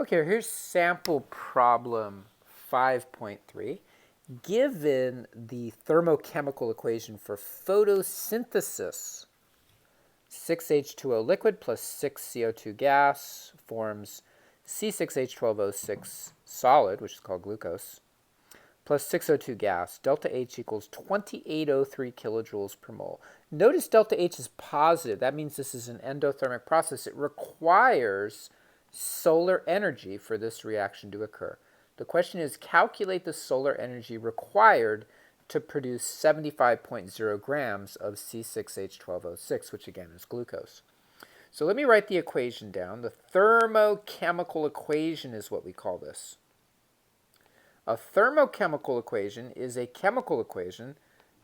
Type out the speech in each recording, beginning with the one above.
Okay, here's sample problem 5.3. Given the thermochemical equation for photosynthesis, 6H2O liquid plus 6CO2 gas forms C6H12O6 solid, which is called glucose, plus 6O2 gas. Delta H equals 2803 kilojoules per mole. Notice delta H is positive. That means this is an endothermic process. It requires solar energy for this reaction to occur. The question is, calculate the solar energy required to produce 75.0 grams of C6H12O6, which again is glucose. So let me write the equation down. The thermochemical equation is what we call this. A thermochemical equation is a chemical equation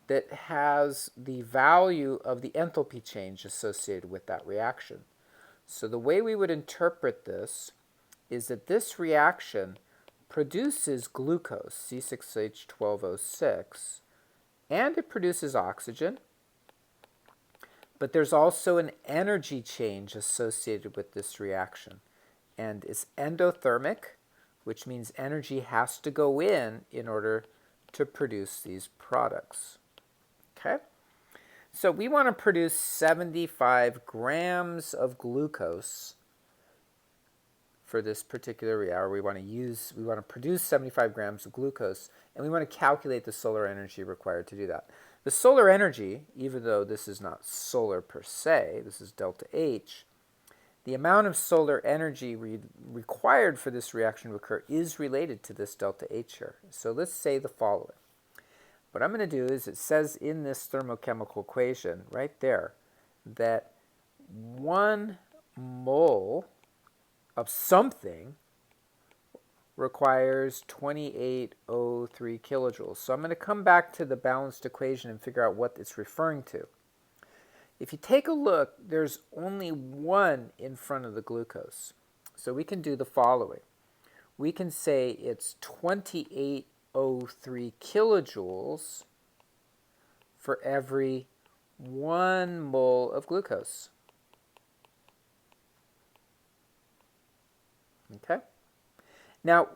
that has the value of the enthalpy change associated with that reaction. So the way we would interpret this is that this reaction produces glucose, C6H12O6, and it produces oxygen, but there's also an energy change associated with this reaction, and it's endothermic, which means energy has to go in order to produce these products. Okay? So we want to produce 75 grams of glucose for this particular reactor. We want to produce 75 grams of glucose, and we want to calculate the solar energy required to do that. The solar energy, even though this is not solar per se, this is delta H, the amount of solar energy required for this reaction to occur is related to this delta H here. So let's say the following. What I'm going to do is, it says in this thermochemical equation right there that 1 mole of something requires 2803 kilojoules. So I'm going to come back to the balanced equation and figure out what it's referring to. If you take a look, there's only 1 in front of the glucose. So we can do the following. We can say it's 2803 kilojoules for every 1 mole of glucose. Okay? Now,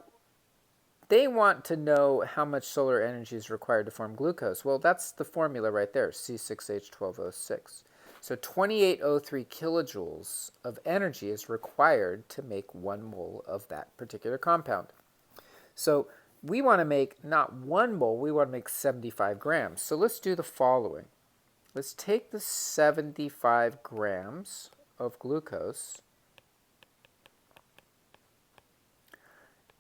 they want to know how much solar energy is required to form glucose. Well, that's the formula right there, C6H12O6. So 2803 kilojoules of energy is required to make 1 mole of that particular compound. So we want to make not 1 mole, we want to make 75 grams. So let's do the following. Let's take the 75 grams of glucose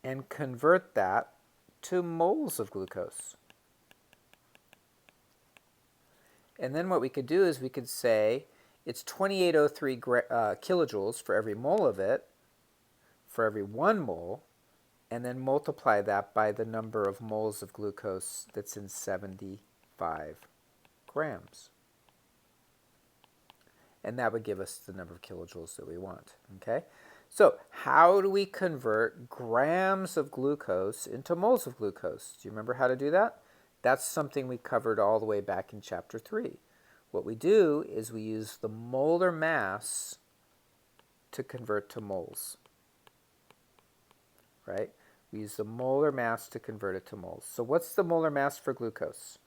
and convert that to moles of glucose. And then what we could do is we could say it's 2803 kilojoules for every mole of it, for every 1 mole, and then multiply that by the number of moles of glucose that's in 75 grams. And that would give us the number of kilojoules that we want. Okay? So how do we convert grams of glucose into moles of glucose? Do you remember how to do that? That's something we covered all the way back in Chapter 3. What we do is we use the molar mass to convert to moles. Right? We use the molar mass to convert it to moles. So what's the molar mass for glucose?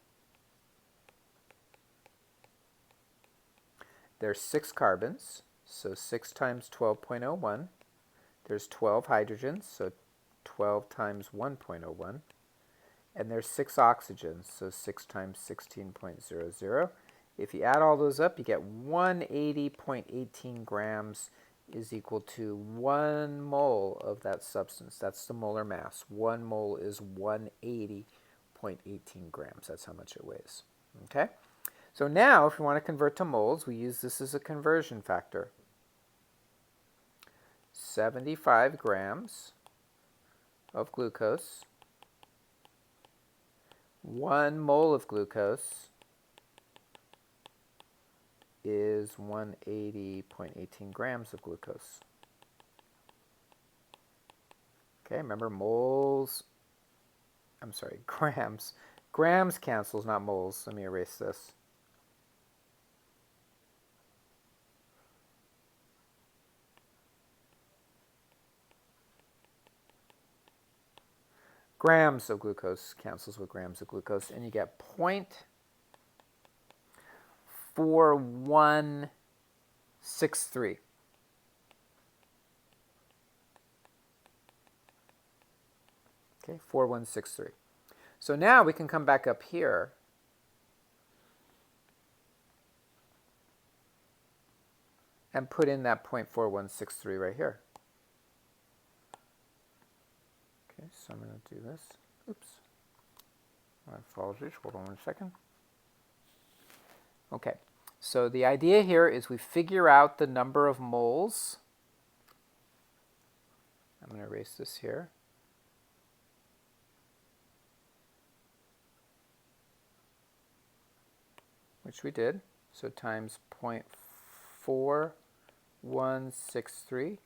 There's 6 carbons, so 6 times 12.01. There's 12 hydrogens, so 12 times 1.01. And there's 6 oxygens, so 6 times 16.00. If you add all those up, you get 180.18 grams is equal to 1 mole of that substance. That's the molar mass. 1 mole is 180.18 grams. That's how much it weighs. Okay? So now, if we want to convert to moles, we use this as a conversion factor. 75 grams of glucose, 1 mole of glucose is 180.18 grams of glucose. Okay, remember grams. Grams cancels, not moles. Let me erase this. grams of glucose cancels with grams of glucose, and you get 0.4163. Okay, 4163. So now we can come back up here and put in that 0.4163 right here. Okay, so I'm going to do this. Oops. My apologies. Hold on one second. Okay, so the idea here is we figure out the number of moles. I'm going to erase this here. Which we did. So times 0.4163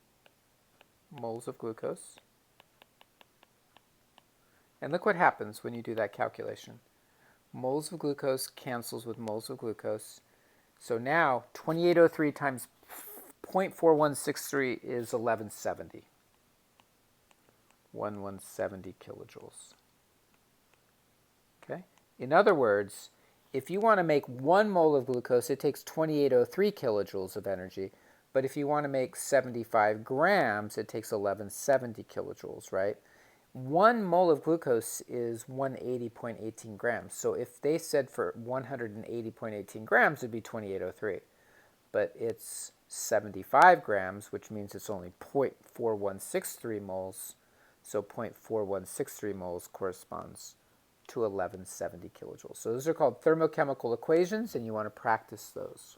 moles of glucose. And look what happens when you do that calculation. Moles of glucose cancels with moles of glucose. So now 2803 times 0.4163 is 1170. 1170 kilojoules. Okay? In other words, if you want to make 1 mole of glucose, it takes 2803 kilojoules of energy. But if you want to make 75 grams, it takes 1170 kilojoules, right? 1 mole of glucose is 180.18 grams. So if they said for 180.18 grams, it would be 2803. But it's 75 grams, which means it's only 0.4163 moles. So 0.4163 moles corresponds to 1170 kilojoules. So those are called thermochemical equations, and you want to practice those.